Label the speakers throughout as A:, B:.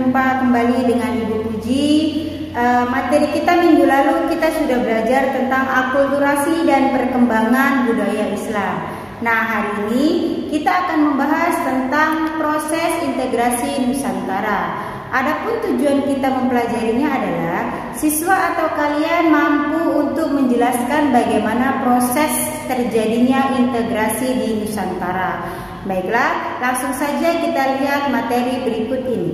A: berjumpa kembali dengan Ibu Puji. Materi kita minggu lalu kita sudah belajar tentang akulturasi dan perkembangan budaya Islam. Nah, hari ini kita akan membahas tentang proses integrasi Nusantara. Adapun tujuan kita mempelajarinya adalah siswa atau kalian mampu untuk menjelaskan bagaimana proses terjadinya integrasi di Nusantara. Baiklah, langsung saja kita lihat materi berikut ini.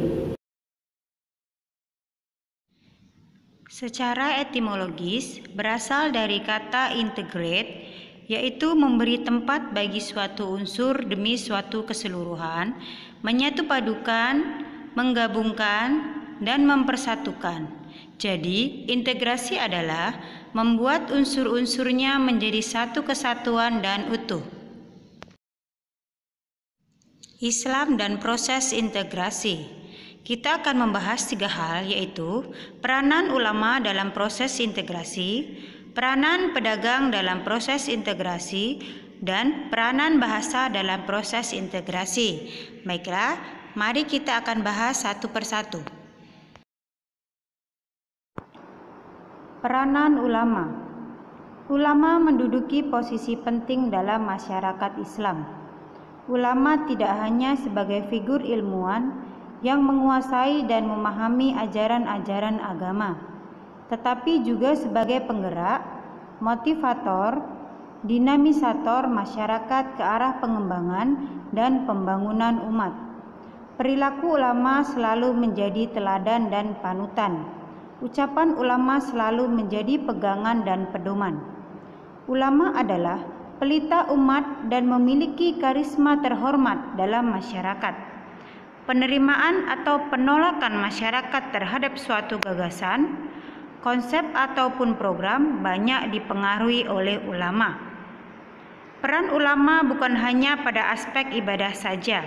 A: Secara etimologis berasal dari kata integrate, yaitu memberi tempat bagi suatu unsur demi suatu keseluruhan, menyatupadukan, menggabungkan, dan mempersatukan. Jadi, integrasi adalah membuat unsur-unsurnya menjadi satu kesatuan dan utuh. Islam dan proses integrasi. Kita akan membahas 3 hal, yaitu peranan ulama dalam proses integrasi, peranan pedagang dalam proses integrasi, dan peranan bahasa dalam proses integrasi. Baiklah, mari kita akan bahas satu persatu. Peranan ulama. Ulama menduduki posisi penting dalam masyarakat Islam. Ulama tidak hanya sebagai figur ilmuwan yang menguasai dan memahami ajaran-ajaran agama, tetapi juga sebagai penggerak, motivator, dinamisator masyarakat ke arah pengembangan dan pembangunan umat. Perilaku ulama selalu menjadi teladan dan panutan. Ucapan ulama selalu menjadi pegangan dan pedoman. Ulama adalah pelita umat dan memiliki karisma terhormat dalam masyarakat. Penerimaan atau penolakan masyarakat terhadap suatu gagasan, konsep ataupun program banyak dipengaruhi oleh ulama. Peran ulama bukan hanya pada aspek ibadah saja,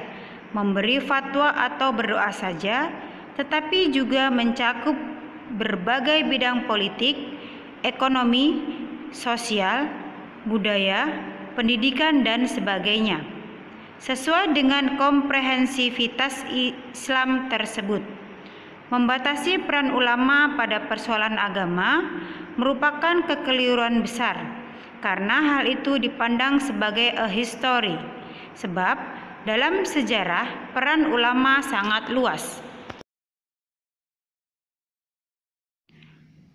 A: memberi fatwa atau berdoa saja, tetapi juga mencakup berbagai bidang politik, ekonomi, sosial, budaya, pendidikan, dan sebagainya, sesuai dengan komprehensivitas Islam tersebut. Membatasi peran ulama pada persoalan agama merupakan kekeliruan besar, karena hal itu dipandang sebagai a history, sebab dalam sejarah peran ulama sangat luas.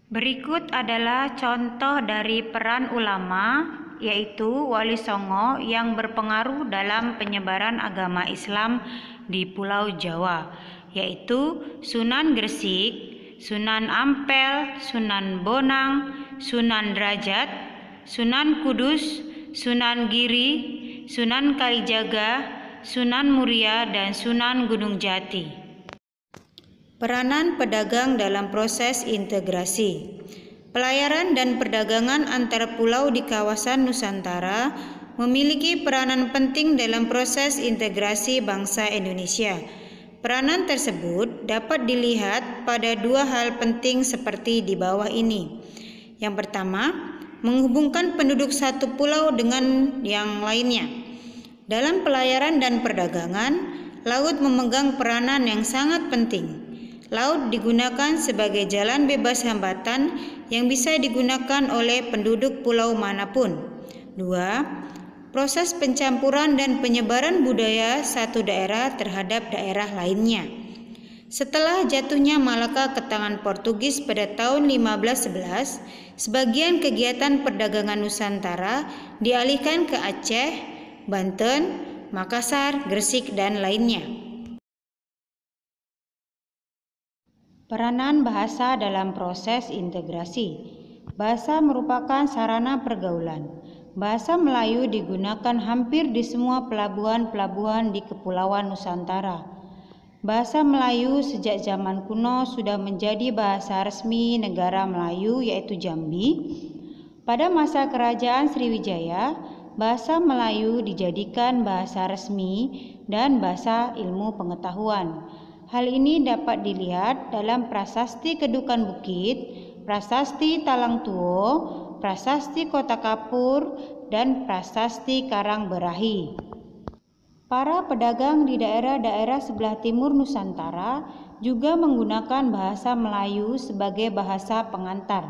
A: Berikut adalah contoh dari peran ulama, yaitu Wali Songo yang berpengaruh dalam penyebaran agama Islam di Pulau Jawa, yaitu Sunan Gresik, Sunan Ampel, Sunan Bonang, Sunan Derajat, Sunan Kudus, Sunan Giri, Sunan Kalijaga, Sunan Muria, dan Sunan Gunung Jati. Peranan pedagang dalam proses integrasi. Pelayaran dan perdagangan antar pulau di kawasan Nusantara memiliki peranan penting dalam proses integrasi bangsa Indonesia. Peranan tersebut dapat dilihat pada 2 hal penting seperti di bawah ini. Yang pertama, menghubungkan penduduk satu pulau dengan yang lainnya. Dalam pelayaran dan perdagangan, laut memegang peranan yang sangat penting. Laut digunakan sebagai jalan bebas hambatan yang bisa digunakan oleh penduduk pulau manapun. 2. Proses pencampuran dan penyebaran budaya satu daerah terhadap daerah lainnya. Setelah jatuhnya Malaka ke tangan Portugis pada tahun 1511, sebagian kegiatan perdagangan Nusantara dialihkan ke Aceh, Banten, Makassar, Gresik, dan lainnya. Peranan bahasa dalam proses integrasi. Bahasa merupakan sarana pergaulan. Bahasa Melayu digunakan hampir di semua pelabuhan-pelabuhan di Kepulauan Nusantara. Bahasa Melayu sejak zaman kuno sudah menjadi bahasa resmi negara Melayu, yaitu Jambi. Pada masa Kerajaan Sriwijaya, bahasa Melayu dijadikan bahasa resmi dan bahasa ilmu pengetahuan. Hal ini dapat dilihat dalam Prasasti Kedukan Bukit, Prasasti Talang Tuo, Prasasti Kota Kapur, dan Prasasti Karang Berahi. Para pedagang di daerah-daerah sebelah timur Nusantara juga menggunakan bahasa Melayu sebagai bahasa pengantar.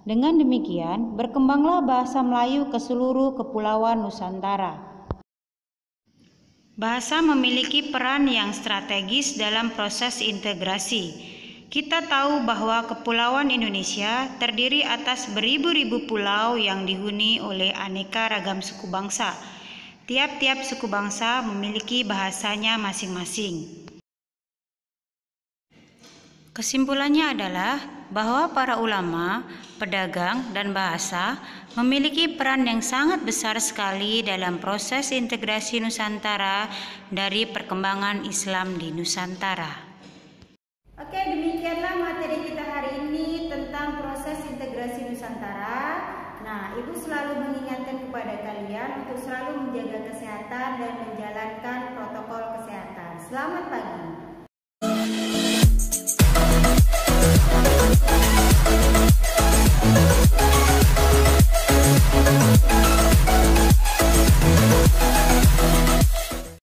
A: Dengan demikian, berkembanglah bahasa Melayu ke seluruh kepulauan Nusantara. Bahasa memiliki peran yang strategis dalam proses integrasi. Kita tahu bahwa Kepulauan Indonesia terdiri atas beribu-ribu pulau yang dihuni oleh aneka ragam suku bangsa. Tiap-tiap suku bangsa memiliki bahasanya masing-masing. Kesimpulannya adalah bahwa para ulama, pedagang, dan bahasa memiliki peran yang sangat besar sekali dalam proses integrasi Nusantara dari perkembangan Islam di Nusantara. Oke, demikianlah materi kita hari ini tentang proses integrasi Nusantara. Nah, Ibu selalu mengingatkan kepada kalian untuk selalu menjaga kesehatan dan menjalankan protokol kesehatan. Selamat pagi.